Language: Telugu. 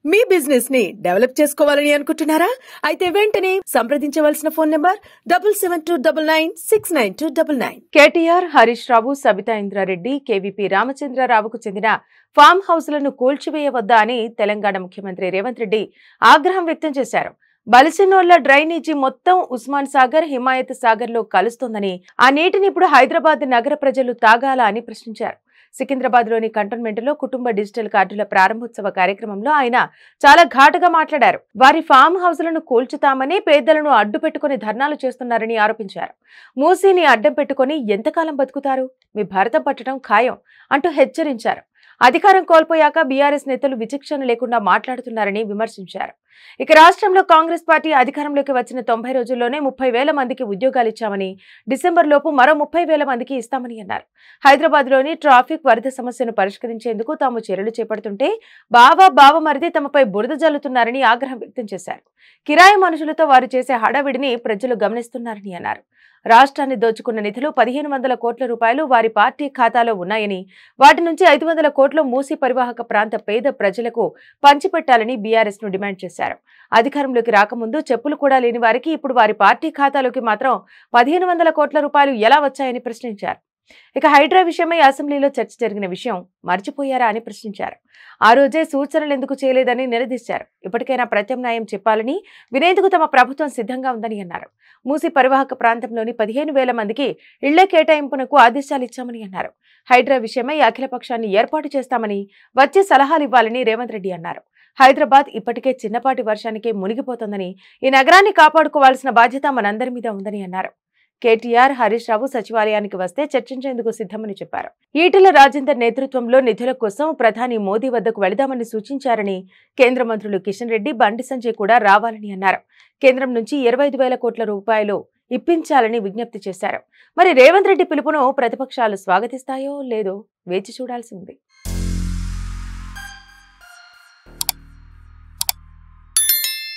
మీ బిజినెస్ ని డెవలప్ చేసుకోవాలని అనుకుంటున్నారా? అయితే వెంటనే సంప్రదించవలసిన phone number 7729969299. KTR, Harish Rao, Sabitha Indra Reddy, KVP రామచంద్రరావుకు చెందిన ఫామ్ హౌస్లను కూల్చివేయవద్దా అని తెలంగాణ ముఖ్యమంత్రి రేవంత్ రెడ్డి ఆగ్రహం వ్యక్తం చేశారు. బలిసినోళ్ల డ్రైనేజీ మొత్తం ఉస్మాన్ సాగర్, హిమాయత్ సాగర్ లో కలుస్తోందని, ఆ నీటిని ఇప్పుడు హైదరాబాద్ నగర ప్రజలు తాగాలా అని ప్రశ్నించారు. సికింద్రాబాద్ లోని కంటోన్మెంట్ లో కుటుంబ డిజిటల్ కార్డుల ప్రారంభోత్సవ కార్యక్రమంలో ఆయన చాలా ఘాటుగా మాట్లాడారు. వారి ఫామ్ హౌస్లను కూల్చుతామని పేదలను అడ్డు పెట్టుకుని ధర్నాలు చేస్తున్నారని ఆరోపించారు. మూసీని అడ్డం పెట్టుకుని ఎంతకాలం బతుకుతారు? మీ భరతం పట్టడం ఖాయం అంటూ హెచ్చరించారు. అధికారం కోల్పోయాక బీఆర్ఎస్ నేతలు విచక్షణ లేకుండా మాట్లాడుతున్నారని విమర్శించారు. ఇక రాష్ట్రంలో కాంగ్రెస్ పార్టీ అధికారంలోకి వచ్చిన 90 రోజుల్లోనే 30,000 మందికి ఉద్యోగాలిచ్చామని, డిసెంబర్ లోపు మరో 30,000 మందికి ఇస్తామని అన్నారు. హైదరాబాద్ లోని ట్రాఫిక్ వరద సమస్యను పరిష్కరించేందుకు తాము చర్యలు చేపడుతుంటే బావమరిది తమపై బురద జల్లుతున్నారని ఆగ్రహం వ్యక్తం చేశారు. కిరాయి మనుషులతో వారు చేసే హడావిడిని ప్రజలు గమనిస్తున్నారని అన్నారు. రాష్ట్రాన్ని దోచుకున్న నిధులు 1,500 కోట్ల రూపాయలు వారి పార్టీ ఖాతాలో ఉన్నాయని, వాటి నుంచి 500 కోట్లు మూసీ పరివాహక ప్రాంత పేద ప్రజలకు పంచిపెట్టాలని బీఆర్ఎస్ ను డిమాండ్ చేశారు. అధికారంలోకి రాకముందు చెప్పులు కూడా లేని వారికి ఇప్పుడు వారి పార్టీ ఖాతాలోకి మాత్రం 1,500 కోట్ల రూపాయలు ఎలా వచ్చాయని ప్రశ్నించారు. ఇక హైడ్రా విషయమై అసెంబ్లీలో చర్చ జరిగిన విషయం మర్చిపోయారా అని ప్రశ్నించారు. ఆ రోజే సూచనలు ఎందుకు చేయలేదని నిలదీశారు. ఇప్పటికైనా ప్రత్యామ్నాయం చెప్పాలని వినేందుకు తమ ప్రభుత్వం సిద్ధంగా ఉందని అన్నారు. మూసీ పరివాహక ప్రాంతంలోని 15,000 మందికి ఇళ్ల కేటాయింపునకు ఆదేశాలు ఇచ్చామని అన్నారు. హైడ్రా విషయమై అఖిల పక్షాన్ని ఏర్పాటు చేస్తామని, వచ్చే సలహాలు ఇవ్వాలని రేవంత్ రెడ్డి అన్నారు. హైదరాబాద్ ఇప్పటికే చిన్నపాటి వర్షానికే మునిగిపోతోందని, ఈ నగరాన్ని కాపాడుకోవాల్సిన బాధ్యత మనందరి మీద ఉందని అన్నారు. కేటీఆర్, హరీష్ రావు సచివాలయానికి వస్తే చర్చించేందుకు సిద్ధమని చెప్పారు. ఈటెల రాజేందర్ నేతృత్వంలో నిధుల కోసం ప్రధాని మోదీ వద్దకు వెళదామని సూచించారని, కేంద్ర మంత్రులు కిషన్ రెడ్డి, బండి సంజయ్ కూడా రావాలని అన్నారు. కేంద్రం నుంచి 25,000 కోట్ల రూపాయలు ఇప్పించాలని విజ్ఞప్తి చేశారు. మరి రేవంత్ రెడ్డి పిలుపును ప్రతిపక్షాలు స్వాగతిస్తాయో లేదో వేచి చూడాల్సి ఉంది.